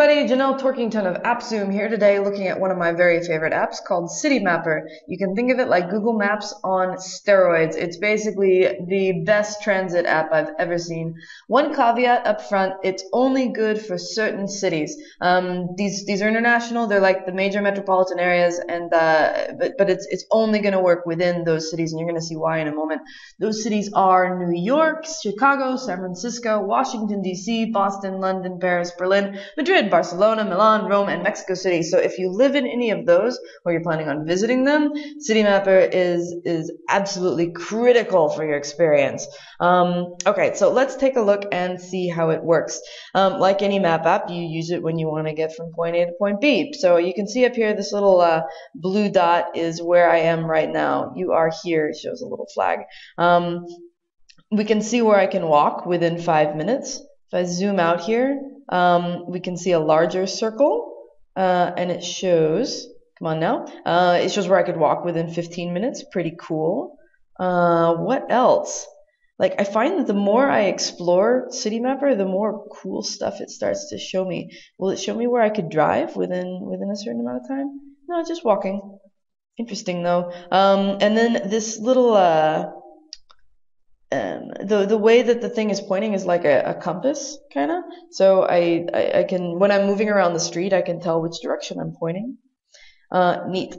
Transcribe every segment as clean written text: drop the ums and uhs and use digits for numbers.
everybody, Janelle Torkington of AppZoom here today looking at one of my very favorite apps called Citymapper. You can think of it like Google Maps on steroids. It's basically the best transit app I've ever seen. One caveat up front, it's only good for certain cities. These are international, they're like the major metropolitan areas, and but it's only going to work within those cities, and you're going to see why in a moment. Those cities are New York, Chicago, San Francisco, Washington, D.C., Boston, London, Paris, Berlin, Madrid, Barcelona, Milan, Rome, and Mexico City. So if you live in any of those or you're planning on visiting them, Citymapper is absolutely critical for your experience. Okay, so let's take a look and see how it works. Like any map app, you use it when you want to get from point A to point B. So you can see up here this little blue dot is where I am right now. You are here. It shows a little flag. We can see where I can walk within 5 minutes. If I zoom out here, we can see a larger circle, and it shows, come on now, it shows where I could walk within 15 minutes. Pretty cool. What else? Like, I find that the more I explore Citymapper, the more cool stuff it starts to show me. Will it show me where I could drive within a certain amount of time? No, just walking. Interesting though. And then this little, the way that the thing is pointing is like a compass, kind of. So I can, when I'm moving around the street, I can tell which direction I'm pointing. Neat.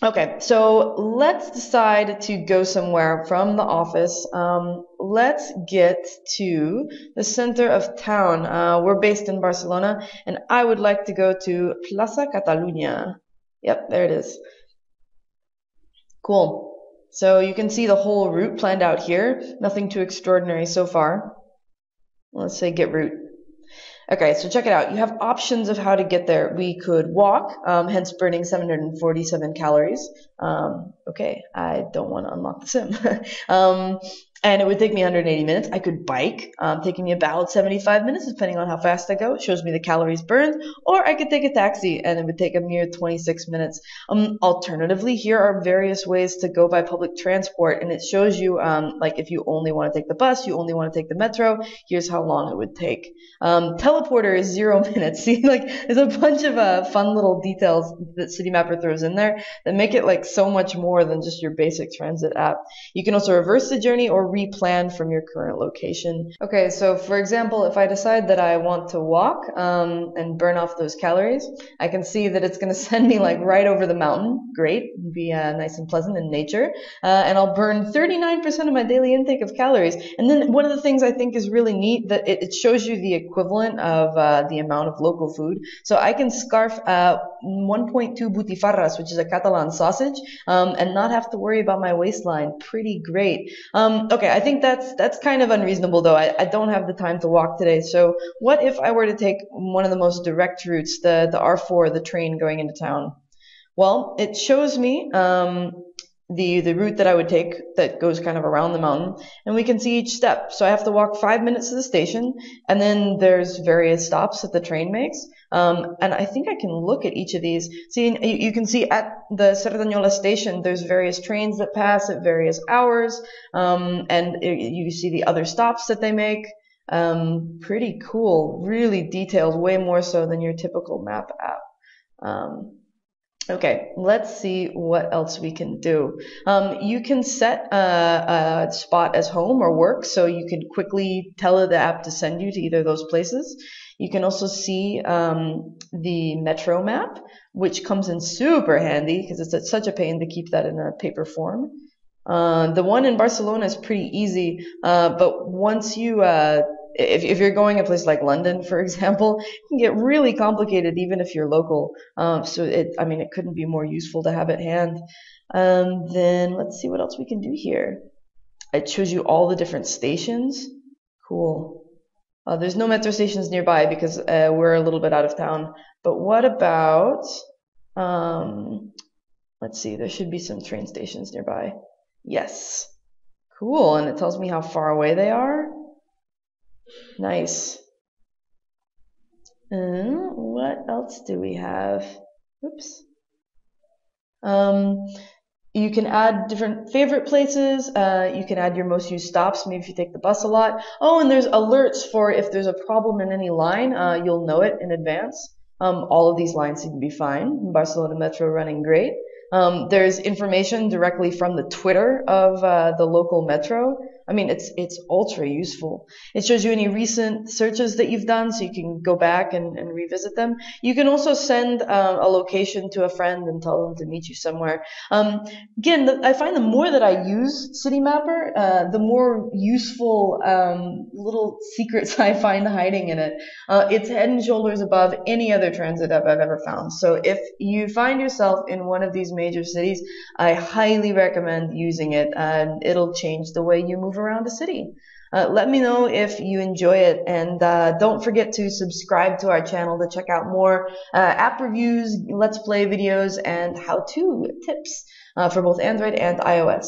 Okay, so let's decide to go somewhere from the office. Let's get to the center of town. We're based in Barcelona, and I would like to go to Plaza Catalunya. Yep, there it is. Cool. So you can see the whole route planned out here. Nothing too extraordinary so far. Let's say get route. Okay, so check it out. You have options of how to get there. We could walk, hence burning 747 calories. Okay, I don't want to unlock the sim. And it would take me 180 minutes. I could bike, taking me about 75 minutes, depending on how fast I go. It shows me the calories burned. Or I could take a taxi, and it would take a mere 26 minutes. Alternatively, here are various ways to go by public transport, and it shows you, like, if you only want to take the bus, you only want to take the metro, here's how long it would take. Teleporter is 0 minutes. See, like, there's a bunch of fun little details that Citymapper throws in there that make it, like, so much more than just your basic transit app. You can also reverse the journey or replan from your current location. Okay, so for example, if I decide that I want to walk and burn off those calories, I can see that it's going to send me like right over the mountain. Great, be nice and pleasant in nature, and I'll burn 39% of my daily intake of calories. And then one of the things I think is really neat that it shows you the equivalent of the amount of local food. So I can scarf 1.2 butifarras, which is a Catalan sausage, and not have to worry about my waistline. Pretty great. Okay, I think that's kind of unreasonable though. I don't have the time to walk today. So what if I were to take one of the most direct routes, the R4, the train going into town? Well, it shows me the route that I would take that goes kind of around the mountain, and we can see each step. So I have to walk 5 minutes to the station, and then there's various stops that the train makes. And I think I can look at each of these. See, you can see at the Cerdanyola station, there's various trains that pass at various hours, and you see the other stops that they make. Pretty cool, really detailed, way more so than your typical map app. Okay, let's see what else we can do. You can set a spot as home or work, so you can quickly tell the app to send you to either of those places. You can also see the metro map, which comes in super handy because it's such a pain to keep that in a paper form. The one in Barcelona is pretty easy, but once you if you're going a place like London, for example, it can get really complicated even if you're local. So I mean, it couldn't be more useful to have at hand. Then let's see what else we can do here. It shows you all the different stations. Cool. There's no metro stations nearby because we're a little bit out of town. But what about, let's see, there should be some train stations nearby. Yes. Cool. And it tells me how far away they are. Nice. What else do we have? Oops. You can add different favorite places. You can add your most used stops, maybe if you take the bus a lot. Oh, and there's alerts for if there's a problem in any line, you'll know it in advance. All of these lines seem to be fine. Barcelona Metro running great. There's information directly from the Twitter of the local metro. I mean, it's ultra useful. It shows you any recent searches that you've done, so you can go back and revisit them. You can also send a location to a friend and tell them to meet you somewhere. Again, I find the more that I use Citymapper, the more useful little secrets I find hiding in it. It's head and shoulders above any other transit app I've ever found. So if you find yourself in one of these major cities, I highly recommend using it, and it'll change the way you move around a city. Let me know if you enjoy it, and don't forget to subscribe to our channel to check out more app reviews, let's play videos, and how-to tips for both Android and iOS.